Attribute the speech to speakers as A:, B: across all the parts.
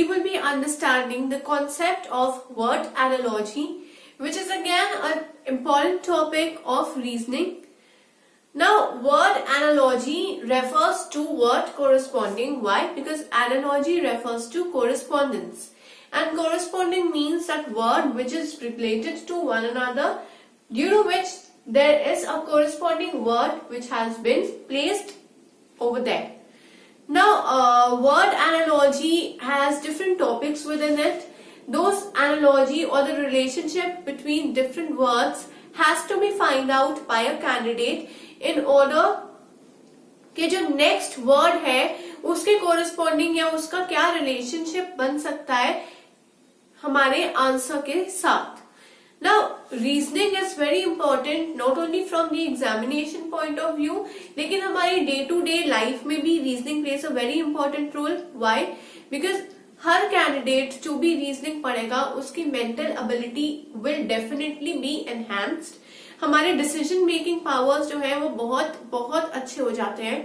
A: will be understanding the concept of word analogy, which is again an important topic of reasoning. Now, word analogy refers to word corresponding. Why? Because analogy refers to correspondence. And corresponding means that word which is related to one another, due to which there is a corresponding word which has been placed over there. Now, word analogy has different topics within it. Those analogy or the relationship between different words has to be found out by a candidate in order कि जो next word है उसके corresponding या उसका क्या relationship बन सकता है हमारे आंसर के साथ. Now, reasoning is very important not only from the examination point of view, लेकिन हमारी day to day life में भी reasoning plays a very important role. Why? Because her candidate जो भी रीजनिंग पढ़ेगा उसकी mental ability will definitely be enhanced. हमारे decision making powers जो है वो बहुत बहुत अच्छे हो जाते हैं.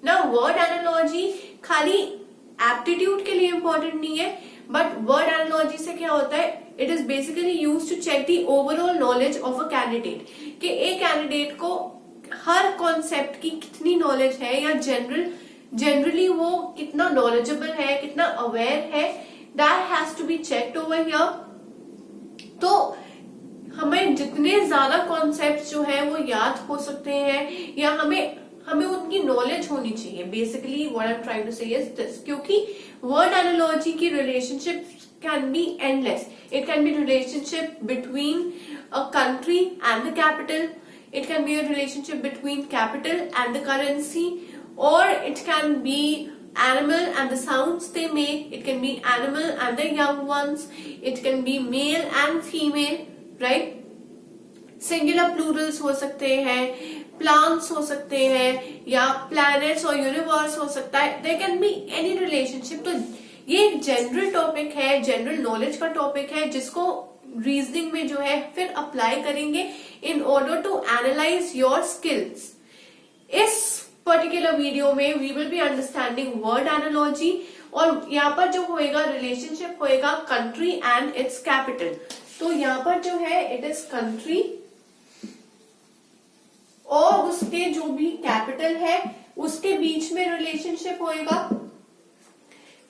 A: ना वर्ड एनालॉजी खाली एप्टीट्यूड के लिए इम्पोर्टेंट नहीं है, बट वर्ड एनालॉजी से क्या होता है, it is basically use to check the overall knowledge of a candidate कि एक कैंडिडेट को हर कॉन्सेप्ट की कितनी नॉलेज है या जनरली वो कितना नॉलेजेबल है, कितना अवेयर है. That has to be checked over here. तो हमें जितने ज्यादा कॉन्सेप्ट जो है वो याद हो सकते हैं या हमें उनकी नॉलेज होनी चाहिए. Basically what I am trying to say is this, क्योंकि वर्ड एनालॉजी की relationship can be endless. It can be relationship between a country and the capital. It can be a relationship between capital and the currency. Or it can be animal and the sounds they make. It can be animal and the young ones. It can be male and female, right? Singular plurals हो सकते हैं, plants हो सकते हैं, या planets और universe हो सकता है. There can be any relationship. तो ये एक जनरल टॉपिक है, जनरल नॉलेज का टॉपिक है जिसको रीजनिंग में जो है फिर अप्लाई करेंगे in order to analyze your skills. इस पर्टिकुलर वीडियो में we will be understanding word analogy और यहाँ पर जो होएगा रिलेशनशिप होएगा कंट्री एंड इट्स कैपिटल. तो यहाँ पर जो है इट इज कंट्री और उसके जो भी कैपिटल है उसके बीच में रिलेशनशिप होएगा.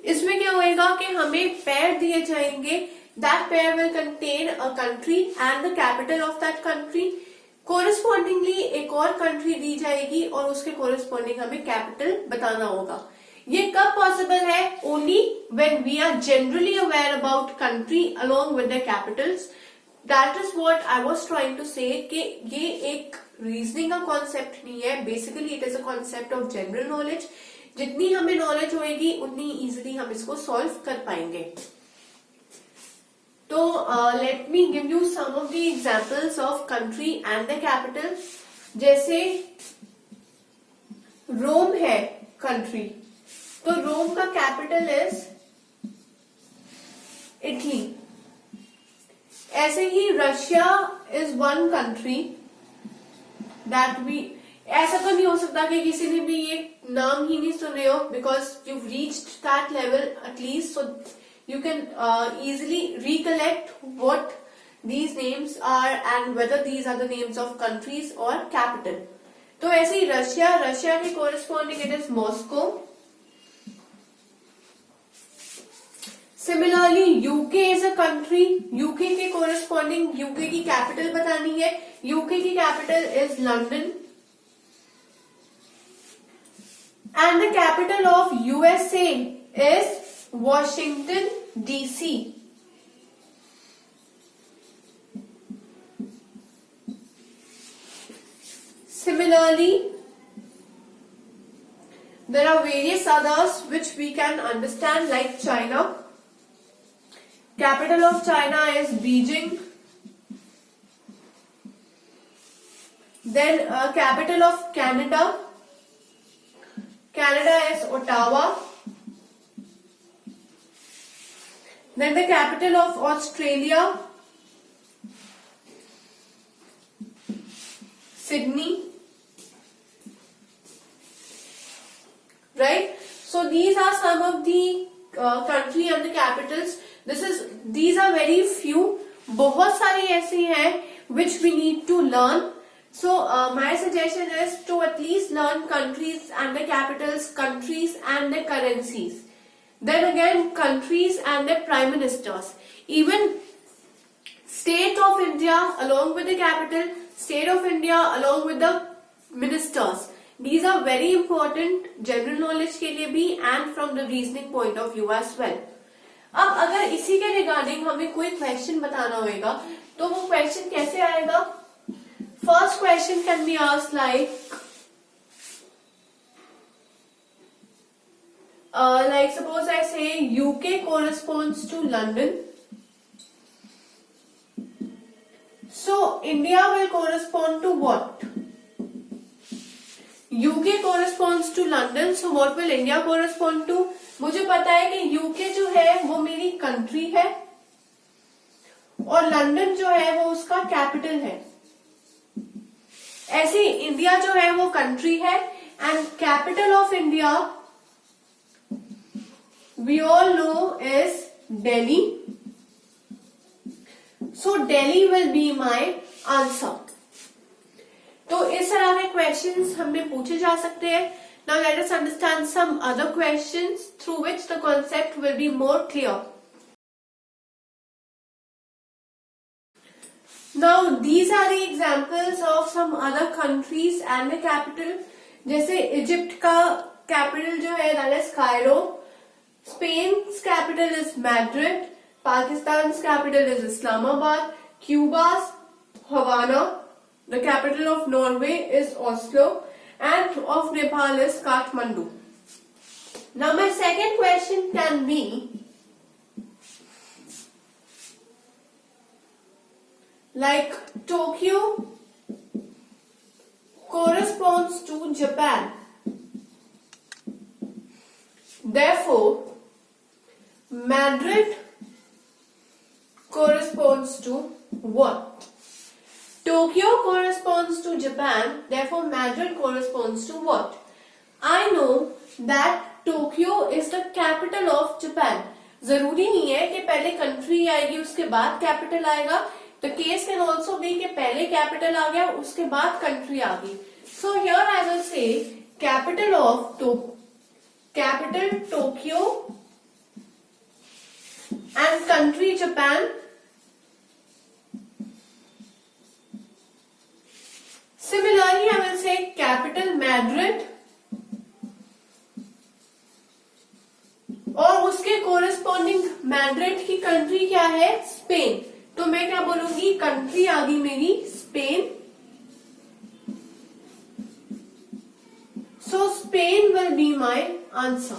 A: इसमें क्या होएगा कि हमें पेयर दिए जाएंगे. That pair will contain a country and the capital of that country. Correspondingly एक और कंट्री दी जाएगी और उसके कोरिस्पॉन्डिंग हमें कैपिटल बताना होगा. ये कब पॉसिबल है? Only when we are generally aware about country along with the capitals. That is what I was trying to say कि ये एक रीजनिंग का कॉन्सेप्ट नहीं है. Basically it is a concept of general knowledge. जितनी हमें knowledge होएगी उतनी इजिली हम इसको सॉल्व कर पाएंगे. तो let me give you some of the examples of country and the capital. जैसे रोम है कंट्री, तो रोम का कैपिटल इज इटली. ऐसे ही Russia is one country that we. ऐसा तो नहीं हो सकता कि किसी ने भी ये नाम ही नहीं सुने हो, because you reached that level at least, so you can easily recollect what these names are and whether these are the names of countries or capital. तो ऐसे ही रशिया के corresponding it is Moscow. Similarly, UK is a country. UK के corresponding UK की capital बतानी है. UK की capital is London. And the capital of USA is Washington DC. Similarly, there are various others which we can understand, like China. Capital of China is Beijing. Then capital of Canada. Canada is Ottawa. Then the capital of Australia, Sydney. Right? So these are some of the country and the capitals. These are very few. बहुत सारी ऐसी हैं which we need to learn. So my suggestion is to at least learn countries and the capitals, countries and the currencies. Then again, countries and their prime ministers. Even State of India along with the capital, State of India along with the ministers. These are very important general knowledge के लिए भी and from the reasoning point of view as well. अब अगर इसी के regarding हमें कोई question बताना होगा तो वो क्वेश्चन कैसे आएगा? First question can be asked like suppose I say UK corresponds to London. So India will correspond to what? UK corresponds to London. So what will India correspond to? मुझे पता है कि UK जो है वो मेरी कंट्री है और लंदन जो है वो उसका कैपिटल है. ऐसे इंडिया जो है वो कंट्री है and capital of India we all know is Delhi. So Delhi will be my answer. तो इस तरह के क्वेश्चंस हमें पूछे जा सकते हैं. Now let us understand some other questions through which the concept will be more clear. Now these are the examples of some other countries and the capital. जैसे इजिप्ट का कैपिटल जो है that is Cairo. Spain's capital is Madrid. Pakistan's capital is Islamabad. Cuba's Havana. The capital of Norway is Oslo. And of Nepal is Kathmandu. Now my second question can be, like Tokyo corresponds to Japan. Therefore, Madrid corresponds to what? Tokyo corresponds to Japan. Therefore, Madrid corresponds to what? I know that Tokyo is the capital of Japan. जरूरी नहीं है कि पहले country आएगी उसके बाद capital आएगा. The case can also be कि पहले कैपिटल आ गया उसके बाद कंट्री आ गई. So here I will say capital Tokyo and country Japan. Similarly, I will say capital Madrid और उसके कोरेस्पॉन्डिंग मैड्रिड की कंट्री क्या है? स्पेन. तो मैं क्या बोलूंगी? कंट्री आ गई मेरी Spain. So Spain will be my answer.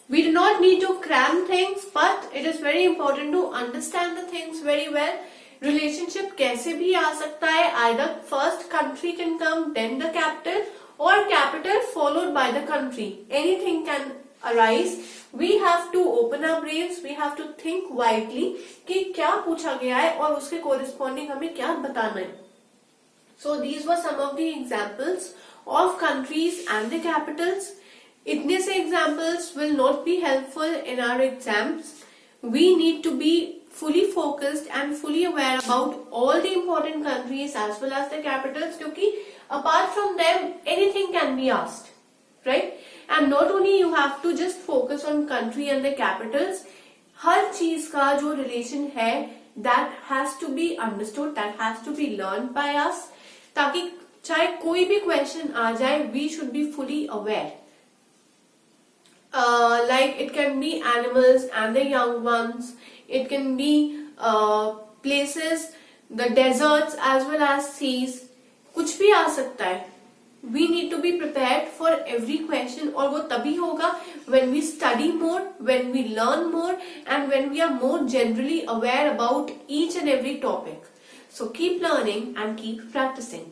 A: We do not need to cram things, but it is very important to understand the things very well. Relationship कैसे भी आ सकता है. Either first country can come, then the capital, or capital followed by the country. Anything can arise. We have to open our brains. We have to think widely कि क्या पूछा गया है और उसके corresponding हमें क्या बताना है. So these were some of the examples of countries and the capitals. इतने से examples will not be helpful in our exams. We need to be fully focused and fully aware about all the important countries as well as the capitals, क्योंकि apart from them anything can be asked, right? And not only you have to just focus on country and the capitals, हर चीज का जो relation है that has to be understood, that has to be learned by us, ताकि चाहे कोई भी question आ जाए we should be fully aware. Like it can be animals and the young ones, it can be places, the deserts as well as seas, कुछ भी आ सकता है. We need to be prepared for every question और वो तभी होगा when we study more, when we learn more and when we are more generally aware about each and every topic. So keep learning and keep practicing.